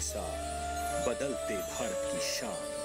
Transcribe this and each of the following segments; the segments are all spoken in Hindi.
साथ बदलते भारत की शान।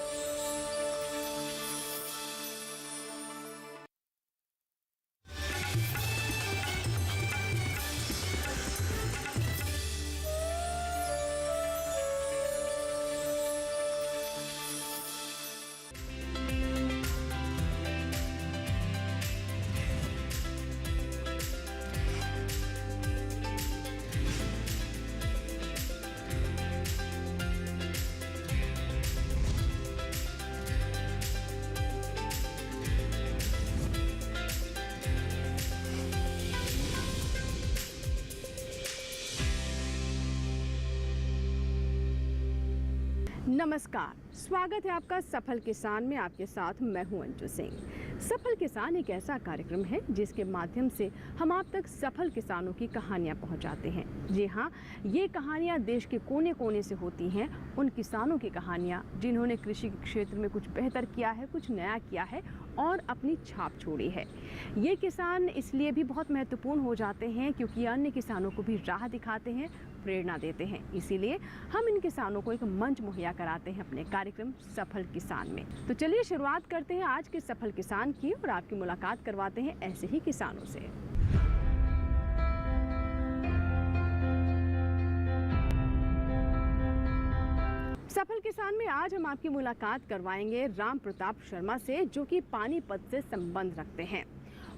नमस्कार, स्वागत है आपका सफल किसान में। आपके साथ मैं हूं अंजू सिंह। सफल किसान एक ऐसा कार्यक्रम है जिसके माध्यम से हम आप तक सफल किसानों की कहानियां पहुंचाते हैं। जी हां, ये कहानियां देश के कोने कोने से होती हैं। उन किसानों की कहानियां जिन्होंने कृषि के क्षेत्र में कुछ बेहतर किया है, कुछ नया किया है और अपनी छाप छोड़ी है। ये किसान इसलिए भी बहुत महत्वपूर्ण हो जाते हैं क्योंकि अन्य किसानों को भी राह दिखाते हैं, प्रेरणा देते हैं। इसीलिए हम इन किसानों को एक मंच मुहैया कराते हैं अपने कार्यक्रम सफल किसान में। तो चलिए शुरुआत करते हैं आज के सफल किसान की और आपकी मुलाकात करवाते हैं ऐसे ही किसानों से। सफल किसान में आज हम आपकी मुलाकात करवाएंगे राम प्रताप शर्मा से, जो कि पानीपत से संबंध रखते हैं।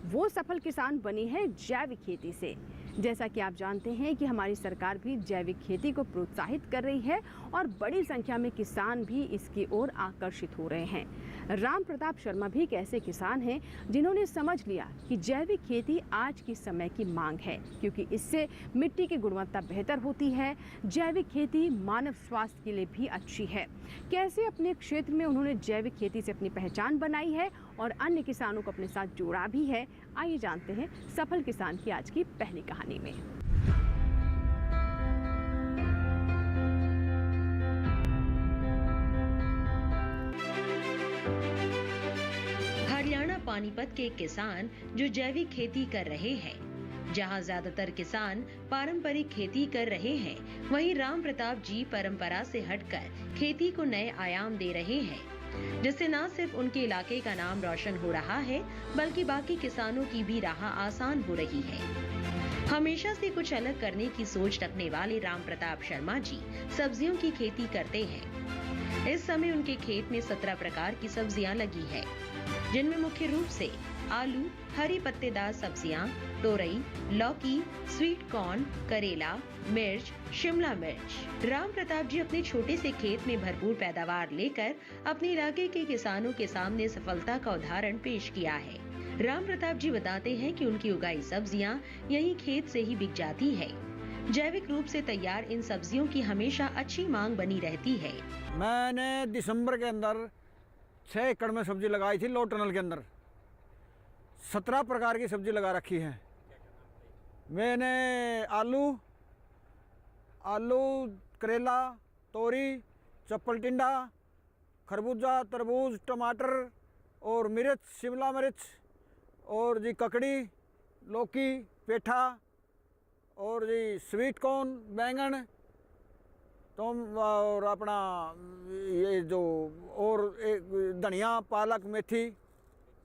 वो सफल किसान बनी है जैविक खेती से। जैसा कि आप जानते हैं कि हमारी सरकार भी जैविक खेती को प्रोत्साहित कर रही है और बड़ी संख्या में किसान भी इसकी ओर आकर्षित हो रहे हैं। राम प्रताप शर्मा भी एक ऐसे किसान हैं जिन्होंने समझ लिया कि जैविक खेती आज की समय की मांग है, क्योंकि इससे मिट्टी की गुणवत्ता बेहतर होती है। जैविक खेती मानव स्वास्थ्य के लिए भी अच्छी है। कैसे अपने क्षेत्र में उन्होंने जैविक खेती से अपनी पहचान बनाई है और अन्य किसानों को अपने साथ जोड़ा भी है, आइए जानते हैं सफल किसान की आज की पहली कहानी में। हरियाणा पानीपत के किसान जो जैविक खेती कर रहे हैं। जहां ज्यादातर किसान पारंपरिक खेती कर रहे हैं, वहीं राम प्रताप जी परंपरा से हटकर खेती को नए आयाम दे रहे हैं, जिससे न सिर्फ उनके इलाके का नाम रोशन हो रहा है, बल्कि बाकी किसानों की भी राह आसान हो रही है। हमेशा से कुछ अलग करने की सोच रखने वाले राम प्रताप शर्मा जी सब्जियों की खेती करते हैं। इस समय उनके खेत में 17 प्रकार की सब्जियां लगी है, जिनमें मुख्य रूप से आलू, हरी पत्तेदार सब्जियां, तोरई, लौकी, स्वीट कॉर्न, करेला, मिर्च, शिमला मिर्च। राम प्रताप जी अपने छोटे से खेत में भरपूर पैदावार लेकर अपने इलाके के किसानों के सामने सफलता का उदाहरण पेश किया है। राम प्रताप जी बताते हैं कि उनकी उगाई सब्जियां यहीं खेत से ही बिक जाती है। जैविक रूप से तैयार इन सब्जियों की हमेशा अच्छी मांग बनी रहती है। मैंने दिसंबर के अंदर 6 एकड़ में सब्जी लगाई थी। लो टनल के अंदर 17 प्रकार की सब्जी लगा रखी है। मैंने आलू, करेला, तोरी, चप्पल टिंडा, खरबूजा, तरबूज, टमाटर और मिर्च, शिमला मिर्च और जी ककड़ी, लौकी, पेठा और जी स्वीट कॉर्न, बैंगन, तो और अपना ये जो और धनिया, पालक, मेथी,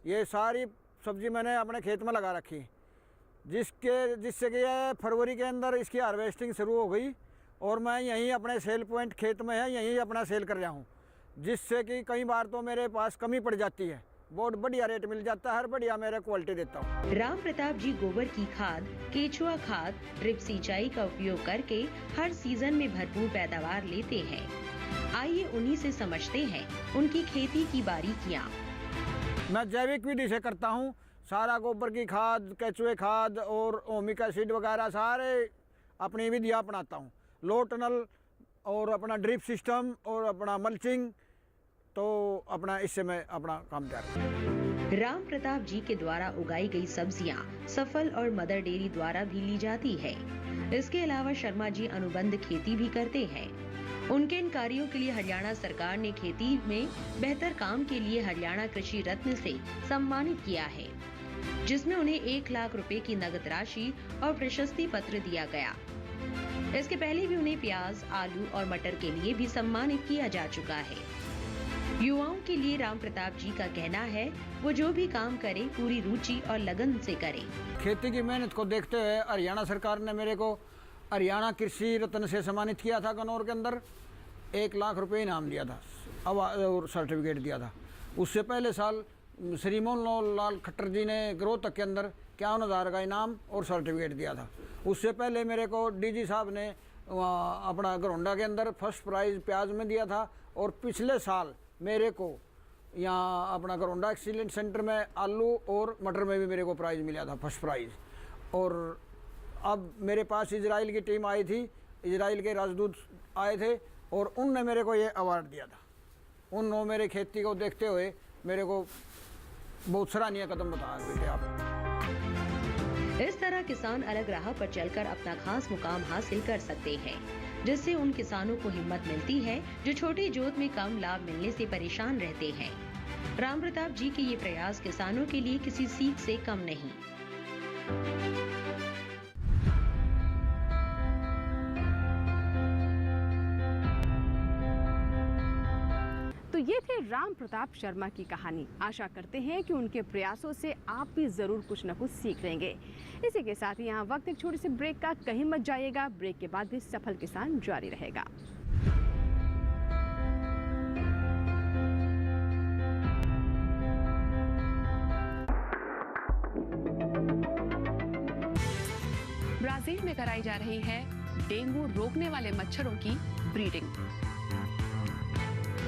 ये सारी सब्जी मैंने अपने खेत में लगा रखी, जिससे कि ये फरवरी के अंदर इसकी हार्वेस्टिंग शुरू हो गई और मैं यहीं अपने सेल पॉइंट खेत में है, यहीं अपना सेल कर रहा हूँ, जिससे कि कई बार तो मेरे पास कमी पड़ जाती है, बहुत बढ़िया रेट मिल जाता है, हर बढ़िया मेरा क्वालिटी देता हूँ। राम प्रताप जी गोबर की खाद, केचुआ खाद, ड्रिप सिंचाई का उपयोग करके हर सीजन में भरपूर पैदावार लेते हैं। आइए उन्हीं से समझते हैं उनकी खेती की बारीकियाँ। मैं जैविक विधि से करता हूँ। सारा गोबर की खाद, केचुए खाद और ओमिक एसिड वगैरह सारे अपनी विधियाँ अपनाता हूँ। लो टनल और अपना ड्रिप सिस्टम और अपना मल्चिंग, तो अपना इससे मैं अपना काम तैयार। राम प्रताप जी के द्वारा उगाई गई सब्जियां सफल और मदर डेयरी द्वारा भी ली जाती है। इसके अलावा शर्मा जी अनुबंध खेती भी करते हैं। उनके इन कार्यों के लिए हरियाणा सरकार ने खेती में बेहतर काम के लिए हरियाणा कृषि रत्न से सम्मानित किया है, जिसमें उन्हें 1 लाख रुपए की नगद राशि और प्रशस्ति पत्र दिया गया। इसके पहले भी उन्हें प्याज, आलू और मटर के लिए भी सम्मानित किया जा चुका है। युवाओं के लिए राम प्रताप जी का कहना है, वो जो भी काम करे पूरी रुचि और लगन से करे। खेती की मेहनत को देखते हुए हरियाणा सरकार ने मेरे को हरियाणा कृषि रत्न से सम्मानित किया था। गन्नौर के अंदर 1 लाख रुपए इनाम दिया था और सर्टिफिकेट दिया था। उससे पहले साल श्री मोहन लाल खट्टर जी ने रोहतक के अंदर 51,000 का इनाम और सर्टिफिकेट दिया था। उससे पहले मेरे को डीजी साहब ने अपना घरौंडा के अंदर फर्स्ट प्राइज़ प्याज में दिया था। और पिछले साल मेरे को यहाँ अपना घरौंडा एक्सीलेंट सेंटर में आलू और मटर में भी मेरे को प्राइज़ मिला था, फर्स्ट प्राइज़। और अब मेरे पास इजराइल की टीम आई थी, इजराइल के राजदूत आए थे और उनने मेरे को ये अवार्ड दिया था। उन्होंने मेरे खेती को देखते हुए मेरे को बहुत सराहनीय कदम बताया बेटे आप। इस तरह किसान अलग राह पर चलकर अपना खास मुकाम हासिल कर सकते हैं, जिससे उन किसानों को हिम्मत मिलती है जो छोटी जोत में कम लाभ मिलने से परेशान रहते हैं। राम प्रताप जी के ये प्रयास किसानों के लिए किसी सीख से कम नहीं। तो ये थे राम प्रताप शर्मा की कहानी। आशा करते हैं कि उनके प्रयासों से आप भी जरूर कुछ न कुछ सीख लेंगे। इसी के साथ ही यहाँ वक्त एक छोटे से ब्रेक का, कहीं मत जाइएगा। ब्रेक के बाद भी सफल किसान जारी रहेगा। ब्राजील में कराई जा रही है डेंगू रोकने वाले मच्छरों की ब्रीडिंग।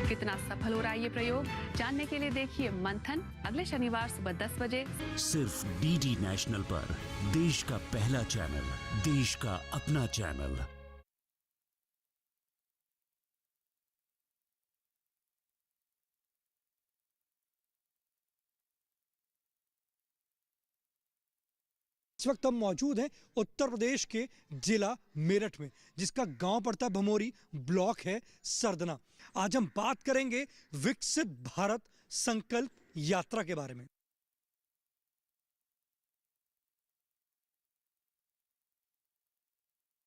कितना सफल हो रहा है ये प्रयोग, जानने के लिए देखिए मंथन अगले शनिवार सुबह 10 बजे सिर्फ डीडी नेशनल पर। देश का पहला चैनल, देश का अपना चैनल। इस वक्त हम मौजूद हैं उत्तर प्रदेश के जिला मेरठ में, जिसका गांव पड़ता है भमोरी, ब्लॉक है सरदना। आज हम बात करेंगे विकसित भारत संकल्प यात्रा के बारे में।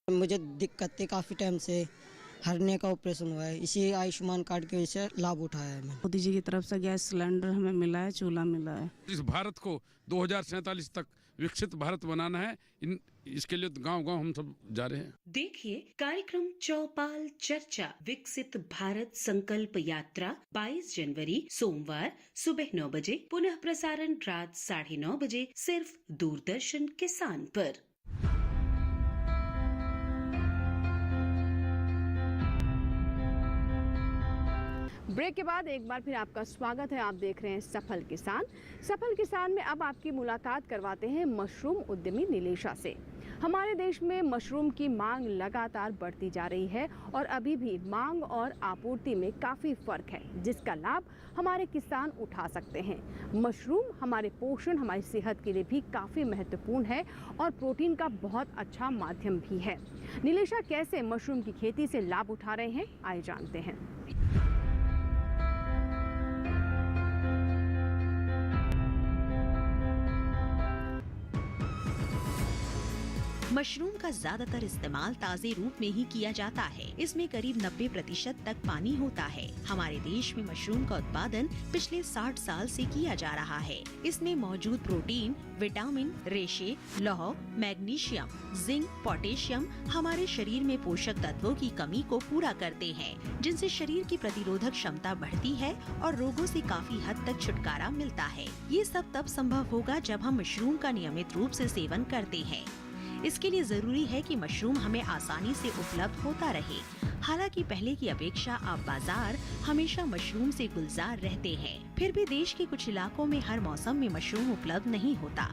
मुझे दिक्कत थी काफ़ी टाइम से, हरने का ऑपरेशन हुआ है, इसी आयुष्मान कार्ड की वजह से लाभ उठाया है मैंने। मोदी जी की तरफ से गैस सिलेंडर हमें मिला है, चूल्हा मिला है। इस भारत को 2047 तक विकसित भारत बनाना है। इसके लिए गांव-गांव हम सब जा रहे हैं। देखिए कार्यक्रम चौपाल चर्चा विकसित भारत संकल्प यात्रा 22 जनवरी सोमवार सुबह 9 बजे, पुनः प्रसारण रात 9:30 बजे, सिर्फ दूरदर्शन किसान पर। ब्रेक के बाद एक बार फिर आपका स्वागत है। आप देख रहे हैं सफल किसान। सफल किसान में अब आपकी मुलाकात करवाते हैं मशरूम उद्यमी नीलेशा से। हमारे देश में मशरूम की मांग लगातार बढ़ती जा रही है और अभी भी मांग और आपूर्ति में काफ़ी फर्क है, जिसका लाभ हमारे किसान उठा सकते हैं। मशरूम हमारे पोषण, हमारी सेहत के लिए भी काफ़ी महत्वपूर्ण है और प्रोटीन का बहुत अच्छा माध्यम भी है। नीलेशा कैसे मशरूम की खेती से लाभ उठा रहे हैं, आइए जानते हैं। मशरूम का ज्यादातर इस्तेमाल ताजे रूप में ही किया जाता है। इसमें करीब 90% तक पानी होता है। हमारे देश में मशरूम का उत्पादन पिछले 60 साल से किया जा रहा है। इसमें मौजूद प्रोटीन, विटामिन, रेशे, लौह, मैग्नीशियम, जिंक, पोटेशियम हमारे शरीर में पोषक तत्वों की कमी को पूरा करते हैं, जिनसे शरीर की प्रतिरोधक क्षमता बढ़ती है और रोगों से काफी हद तक छुटकारा मिलता है। ये सब तब संभव होगा जब हम मशरूम का नियमित रूप से सेवन करते हैं। इसके लिए जरूरी है कि मशरूम हमें आसानी से उपलब्ध होता रहे। हालांकि पहले की अपेक्षा अब बाजार हमेशा मशरूम से गुलजार रहते हैं। फिर भी देश के कुछ इलाकों में हर मौसम में मशरूम उपलब्ध नहीं होता,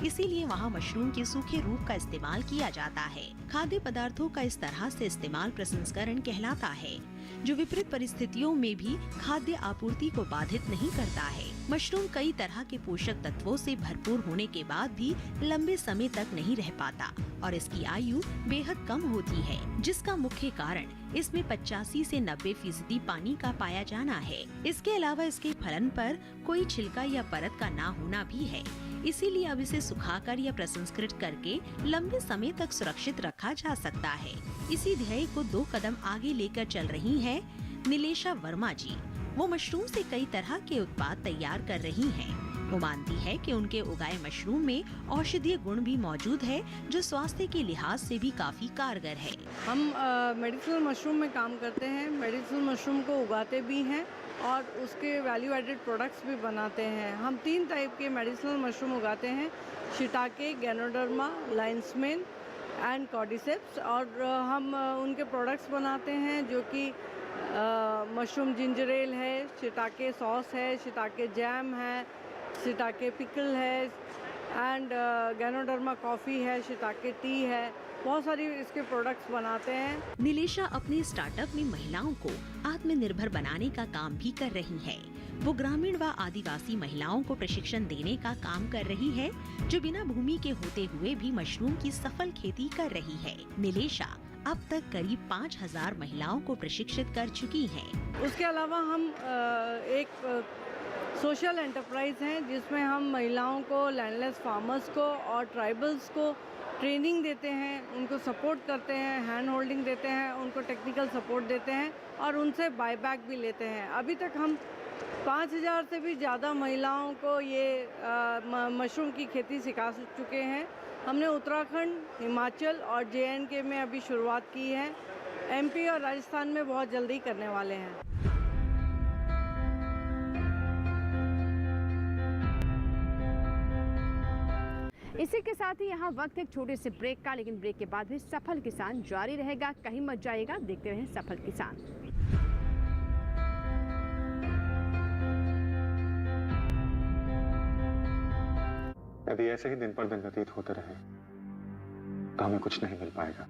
इसीलिए वहाँ मशरूम के सूखे रूप का इस्तेमाल किया जाता है। खाद्य पदार्थों का इस तरह से इस्तेमाल प्रसंस्करण कहलाता है, जो विपरीत परिस्थितियों में भी खाद्य आपूर्ति को बाधित नहीं करता है। मशरूम कई तरह के पोषक तत्वों से भरपूर होने के बाद भी लंबे समय तक नहीं रह पाता और इसकी आयु बेहद कम होती है, जिसका मुख्य कारण इसमें 85 से 90% पानी का पाया जाना है। इसके अलावा इसके फलन पर कोई छिलका या परत का ना होना भी है। इसीलिए अब इसे सुखाकर या प्रसंस्कृत करके लंबे समय तक सुरक्षित रखा जा सकता है। इसी ध्येय को 2 कदम आगे लेकर चल रही है नीलेशा वर्मा जी। वो मशरूम से कई तरह के उत्पाद तैयार कर रही हैं। वो मानती है कि उनके उगाए मशरूम में औषधीय गुण भी मौजूद है, जो स्वास्थ्य के लिहाज से भी काफी कारगर है। हम मेडिसिनल मशरूम में काम करते हैं। मेडिसिनल मशरूम को उगाते भी हैं और उसके वैल्यू एडेड प्रोडक्ट्स भी बनाते हैं। हम 3 टाइप के मेडिसिनल मशरूम उगाते हैं, shiitake, ganoderma, Lions main and cordyceps, और हम उनके प्रोडक्ट्स बनाते हैं जो कि मशरूम जिंजर एल है, शिटाके सॉस है, शिटाके जैम है, शिटाके पिकल है एंड गैनोडर्मा कॉफ़ी है, शिटाके टी है। बहुत सारी इसके प्रोडक्ट्स बनाते हैं। नीलेशा अपने स्टार्टअप में महिलाओं को आत्मनिर्भर बनाने का काम भी कर रही है। वो ग्रामीण व आदिवासी महिलाओं को प्रशिक्षण देने का काम कर रही है, जो बिना भूमि के होते हुए भी मशरूम की सफल खेती कर रही है। नीलेशा अब तक करीब 5000 महिलाओं को प्रशिक्षित कर चुकी हैं। उसके अलावा हम एक सोशल एंटरप्राइज हैं जिसमें हम महिलाओं को, लैंडलेस फार्मर्स को और ट्राइबल्स को ट्रेनिंग देते हैं, उनको सपोर्ट करते हैं, हैंड होल्डिंग देते हैं, उनको टेक्निकल सपोर्ट देते हैं और उनसे बायबैक भी लेते हैं। अभी तक हम 5000 से भी ज़्यादा महिलाओं को ये मशरूम की खेती सिखा चुके हैं। हमने उत्तराखंड, हिमाचल और JNK में अभी शुरुआत की है। MP और राजस्थान में बहुत जल्दी करने वाले हैं। इसी के साथ ही यहाँ वक्त एक छोटे से ब्रेक का, लेकिन ब्रेक के बाद भी सफल किसान जारी रहेगा। कहीं मत जाइएगा, देखते रहें सफल किसान। यदि ऐसे ही दिन पर दिन व्यतीत होते रहे तो हमें कुछ नहीं मिल पाएगा।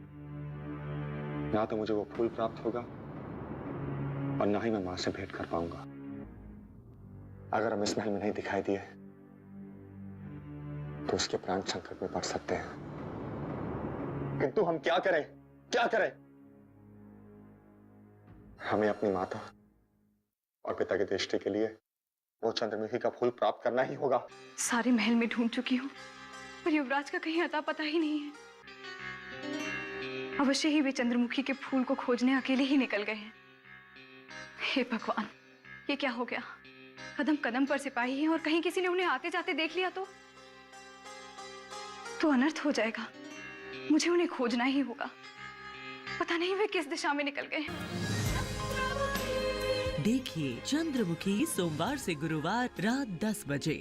ना तो मुझे वो फूल प्राप्त होगा और ना ही मैं मां से भेंट कर पाऊंगा। अगर हम इस महल में नहीं दिखाई दिए तो उसके प्राण संकट में पड़ सकते हैं। किंतु हम क्या करें, क्या करें? हमें अपनी माता और पिता की दृष्टि के लिए वो चंद्रमुखी का फूल प्राप्त करना ही होगा। सारे महल में ढूंढ चुकी हूँ, पर युवराज का कहीं अता पता ही नहीं है। अवश्य ही वे चंद्रमुखी के फूल को खोजने अकेले ही निकल गए हैं। हे भगवान, ये क्या हो गया? कदम कदम पर सिपाही हैं और कहीं किसी ने उन्हें आते जाते देख लिया तो अनर्थ हो जाएगा। मुझे उन्हें खोजना ही होगा। पता नहीं वे किस दिशा में निकल गए। देखिए चंद्रमुखी सोमवार से गुरुवार रात 10 बजे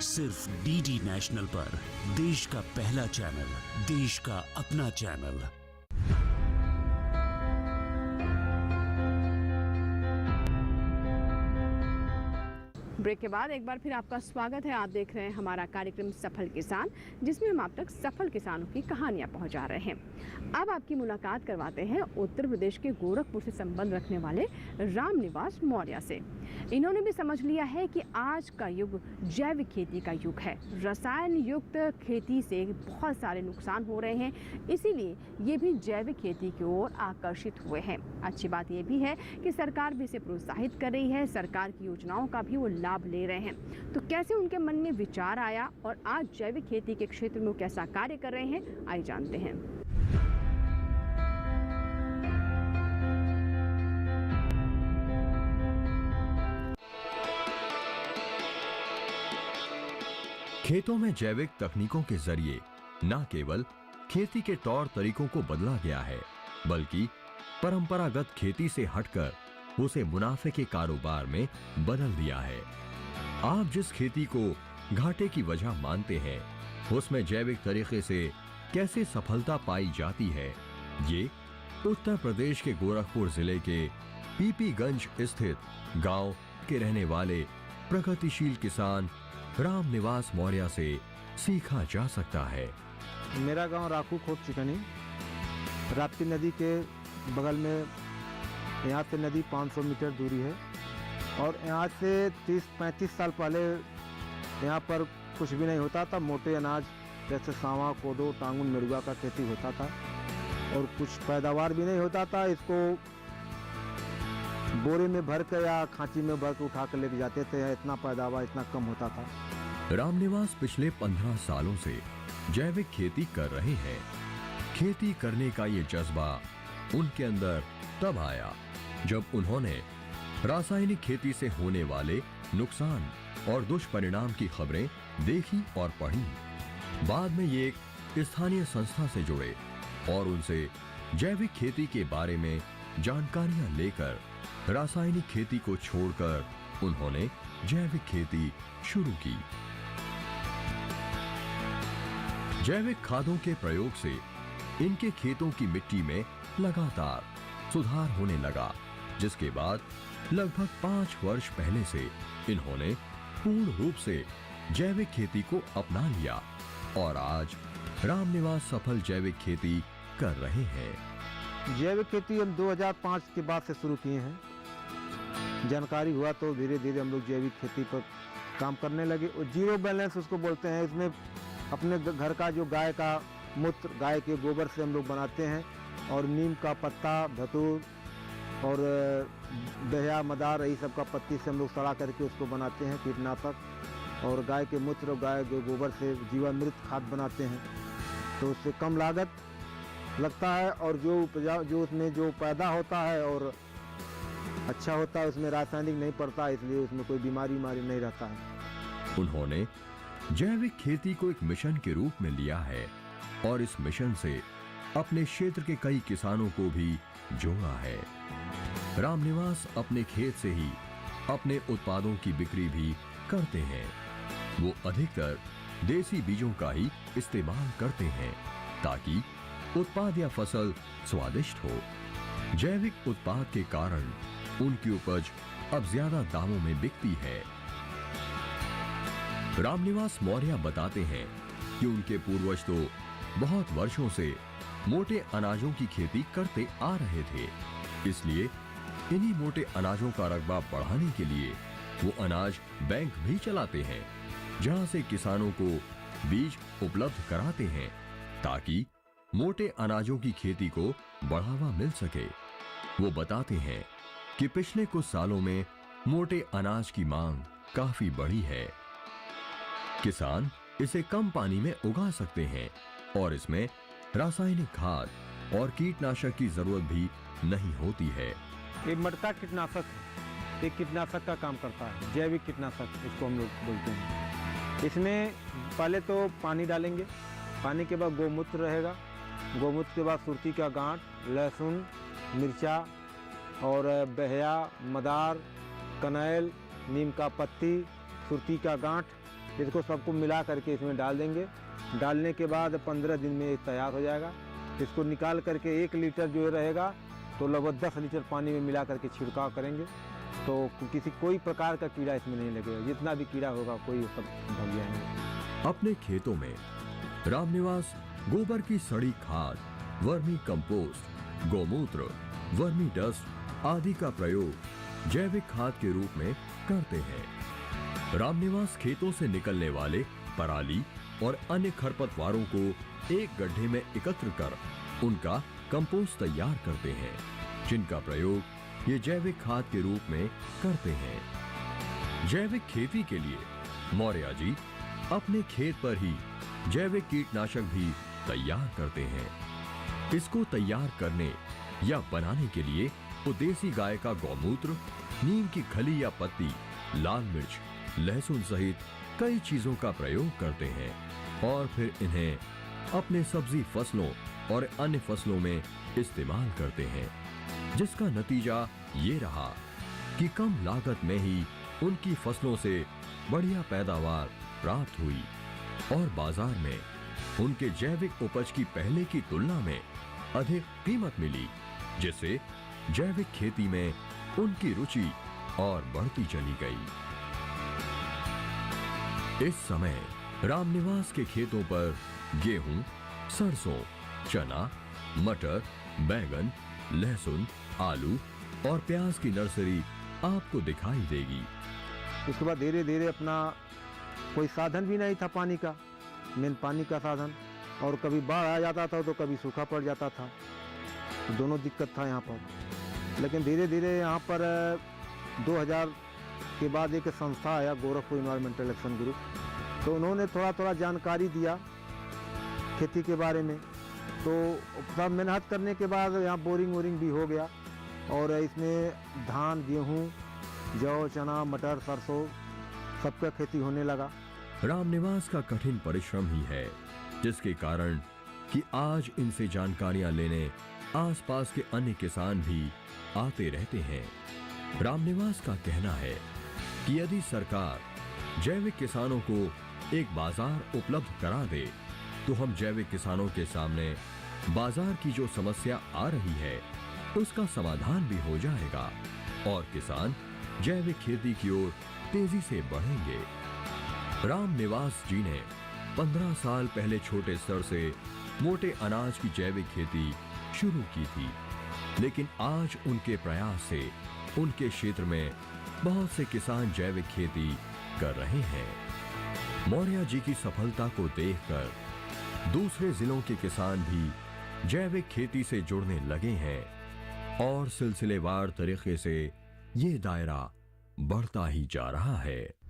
सिर्फ DD नेशनल पर, देश का पहला चैनल, देश का अपना चैनल। ब्रेक के बाद एक बार फिर आपका स्वागत है। आप देख रहे हैं हमारा कार्यक्रम सफल किसान, जिसमें हम आप तक सफल किसानों की कहानियां पहुंचा रहे हैं। अब आपकी मुलाकात करवाते हैं उत्तर प्रदेश के गोरखपुर से संबंध रखने वाले रामनिवास मौर्य से। इन्होंने भी समझ लिया है कि आज का युग जैविक खेती का युग है। रसायन युक्त खेती से बहुत सारे नुकसान हो रहे हैं, इसीलिए ये भी जैविक खेती की ओर आकर्षित हुए हैं। अच्छी बात ये भी है कि सरकार भी इसे प्रोत्साहित कर रही है, सरकार की योजनाओं का भी वो लाभ ले रहे हैं। तो कैसे उनके मन में विचार आया और आज जैविक खेती के क्षेत्र में वो कैसा कार्य कर रहे हैं, आइए जानते हैं। खेतों में जैविक तकनीकों के जरिए न केवल खेती के तौर तरीकों को बदला गया है, बल्कि परंपरागत खेती से हटकर उसे मुनाफे के कारोबार में बदल दिया है। आप जिस खेती को घाटे की वजह मानते हैं, उसमें जैविक तरीके से कैसे सफलता पाई जाती है, ये उत्तर प्रदेश के गोरखपुर जिले के पीपीगंज स्थित गांव के रहने वाले प्रगतिशील किसान रामनिवास मौर्य से सीखा जा सकता है। मेरा गांव राखू खोप चिकनी, राप्ती नदी के बगल में, यहाँ से नदी 500 मीटर दूरी है और यहाँ से 30-35 साल पहले यहाँ पर कुछ भी नहीं होता था। मोटे अनाज जैसे सांवा, कोदो, टांगुन, मिर्गा का खेती होता था और कुछ पैदावार भी नहीं होता था। इसको बोरे में भर कर या खांची में भर कर उठा कर लेके जाते थे। इतना पैदावार इतना कम होता था। रामनिवास पिछले 15 सालों से जैविक खेती कर रहे हैं। खेती करने का ये जज्बा उनके अंदर तब आया जब उन्होंने रासायनिक खेती से होने वाले नुकसान और दुष्परिणाम की खबरें देखी और पढ़ी। बाद में ये एक स्थानीय संस्था से जुड़े और उनसे जैविक खेती के बारे में जानकारियां लेकर रासायनिक खेती को छोड़कर उन्होंने जैविक खेती शुरू की। जैविक खादों के प्रयोग से इनके खेतों की मिट्टी में लगातार सुधार होने लगा, जिसके बाद लगभग 5 वर्ष पहले से इन्होंने पूर्ण रूप से जैविक खेती को अपना लिया और आज रामनिवास सफल जैविक खेती कर रहे हैं। जैविक खेती हम 2005 के बाद से शुरू किए हैं। जानकारी हुआ तो धीरे धीरे हम लोग जैविक खेती पर काम करने लगे और जीरो बैलेंस उसको बोलते हैं। इसमें अपने घर का जो गाय का मूत्र, गाय के गोबर से हम लोग बनाते हैं और नीम का पत्ता, धतूर और दहिया, मदार, यही सब का पत्ती से हम लोग सड़ा करके उसको बनाते हैं कीटनाशक। और गाय के मूत्र और गाय के गोबर से जीवामृत खाद बनाते हैं, तो उससे कम लागत लगता है और जो उसमें जो पैदा होता है और अच्छा होता है, उसमें रासायनिक नहीं पड़ता, इसलिए उसमें कोई बीमारी नहीं रहता है। उन्होंने जैविक खेती को एक मिशन के रूप में लिया है और इस मिशन से अपने क्षेत्र के कई किसानों को भी जोड़ा है। रामनिवास अपने खेत से ही अपने उत्पादों की बिक्री भी करते हैं। वो अधिकतर देसी बीजों का ही इस्तेमाल करते हैं ताकि उत्पाद या फसल स्वादिष्ट हो। जैविक उत्पाद के कारण उनकी उपज अब ज्यादा दामों में बिकती है। रामनिवास मौर्य बताते हैं कि उनके पूर्वज तो बहुत वर्षों से मोटे अनाजों की खेती करते आ रहे थे, इसलिए इन्हीं मोटे अनाजों का रकबा बढ़ाने के लिए वो अनाज बैंक भी चलाते हैं, जहां से किसानों को बीज उपलब्ध कराते हैं ताकि मोटे अनाजों की खेती को बढ़ावा मिल सके। वो बताते हैं कि पिछले कुछ सालों में मोटे अनाज की मांग काफी बढ़ी है। किसान इसे कम पानी में उगा सकते हैं और इसमें रासायनिक खाद और कीटनाशक की जरूरत भी नहीं होती है। ये मटका कीटनाशक है, एक कीटनाशक का काम करता है, जैविक कीटनाशक इसको हम लोग बोलते हैं। इसमें पहले तो पानी डालेंगे, पानी के बाद गौमूत्र रहेगा, गौमूत्र के बाद सुरती का गांठ, लहसुन, मिर्चा और बहया, मदार, कनैल, नीम का पत्ती, सुरती का गांठ, इसको सबको मिला करके इसमें डाल देंगे। डालने के बाद 15 दिन में तैयार हो जाएगा। इसको निकाल करके 1 लीटर जो रहेगा तो लगभग 10 लीटर पानी में मिला करके छिड़काव करेंगे, तो कोई प्रकार का कीड़ा इसमें नहीं लगेगा। जितना भी कीड़ा होगा कोई सब भग जाएंगे। अपने खेतों में रामनिवास गोबर की सड़ी खाद, वर्मी कंपोस्ट, गौमूत्र, वर्मी डस्ट आदि का प्रयोग जैविक खाद के रूप में करते हैं। रामनिवास खेतों से निकलने वाले पराली और अन्य खरपतवारों को एक गड्ढे में एकत्र कर उनका कंपोस्ट तैयार करते हैं, जिनका प्रयोग ये जैविक खाद के रूप में करते हैं। जैविक खेती के लिए मौर्य जी अपने खेत पर ही जैविक कीटनाशक भी तैयार करते हैं। इसको तैयार करने या बनाने के लिए वो देसी गाय का गौमूत्र, नीम की खली या पत्ती, लाल मिर्च, लहसुन सहित कई चीजों का प्रयोग करते हैं और फिर इन्हें अपने सब्जी फसलों और अन्य फसलों में इस्तेमाल करते हैं, जिसका नतीजा ये रहा कि कम लागत में ही उनकी फसलों से बढ़िया पैदावार प्राप्त हुई और बाजार में उनके जैविक उपज की पहले की तुलना में अधिक कीमत मिली, जिससे जैविक खेती में उनकी रुचि और बढ़ती चली गई। इस समय रामनिवास के खेतों पर गेहूं, सरसों, चना, मटर, बैंगन, लहसुन, आलू और प्याज की नर्सरी आपको दिखाई देगी। उसके बाद धीरे धीरे अपना कोई साधन भी नहीं था पानी का, मेन पानी का साधन, और कभी बाढ़ आ जाता था तो कभी सूखा पड़ जाता था, दोनों दिक्कत था यहाँ पर। लेकिन धीरे धीरे यहाँ पर 2000 के बाद एक संस्था आया, गोरखपुर इन्वायरमेंटल एक्शन ग्रुप, तो उन्होंने थोड़ा थोड़ा जानकारी दिया खेती के बारे में। तो सब मेहनत करने के बाद यहाँ बोरिंग वोरिंग भी हो गया और इसमें धान, गेहूँ, जौ, चना, मटर, सरसों सबका खेती होने लगा। रामनिवास का कठिन परिश्रम ही है जिसके कारण कि आज इनसे जानकारियां लेने आसपास के अन्य किसान भी आते रहते हैं। रामनिवास का कहना है कि यदि सरकार जैविक किसानों को एक बाजार उपलब्ध करा दे तो हम जैविक किसानों के सामने बाजार की जो समस्या आ रही है उसका समाधान भी हो जाएगा और किसान जैविक खेती की ओर तेजी से बढ़ेंगे। रामनिवास जी ने 15 साल पहले छोटे स्तर से मोटे अनाज की जैविक खेती शुरू की थी, लेकिन आज उनके प्रयास से उनके क्षेत्र में बहुत से किसान जैविक खेती कर रहे हैं। मौर्य जी की सफलता को देखकर दूसरे जिलों के किसान भी जैविक खेती से जुड़ने लगे हैं और सिलसिलेवार तरीके से ये दायरा बढ़ता ही जा रहा है।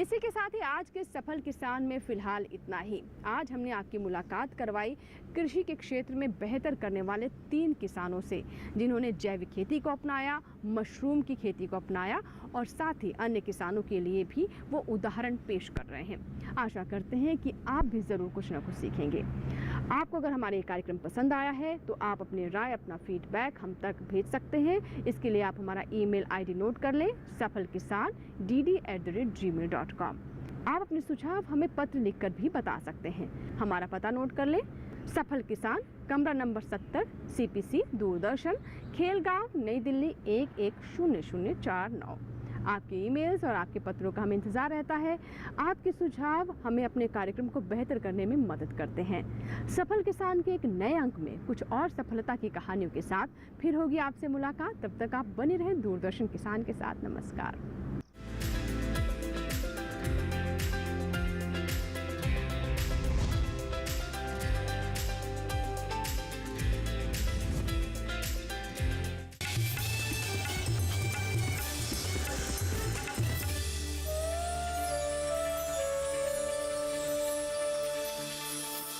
इसी के साथ ही आज के सफल किसान में फिलहाल इतना ही। आज हमने आपकी मुलाकात करवाई कृषि के क्षेत्र में बेहतर करने वाले 3 किसानों से जिन्होंने जैविक खेती को अपनाया, मशरूम की खेती को अपनाया और साथ ही अन्य किसानों के लिए भी वो उदाहरण पेश कर रहे हैं। आशा करते हैं कि आप भी ज़रूर कुछ ना कुछ सीखेंगे। आपको अगर हमारे ये कार्यक्रम पसंद आया है तो आप अपनी राय, अपना फीडबैक हम तक भेज सकते हैं। इसके लिए आप हमारा ईमेल आईडी नोट कर लें, safalkisan@gmail.com। आप अपने सुझाव हमें पत्र लिखकर भी बता सकते हैं। हमारा पता नोट कर लें, सफल किसान, कमरा नंबर 70, CPC, दूरदर्शन, खेलगांव, नई दिल्ली 110049। आपके ईमेल्स और आपके पत्रों का हमें इंतज़ार रहता है। आपके सुझाव हमें अपने कार्यक्रम को बेहतर करने में मदद करते हैं। सफल किसान के एक नए अंक में कुछ और सफलता की कहानियों के साथ फिर होगी आपसे मुलाकात। तब तक आप बने रहें दूरदर्शन किसान के साथ। नमस्कार।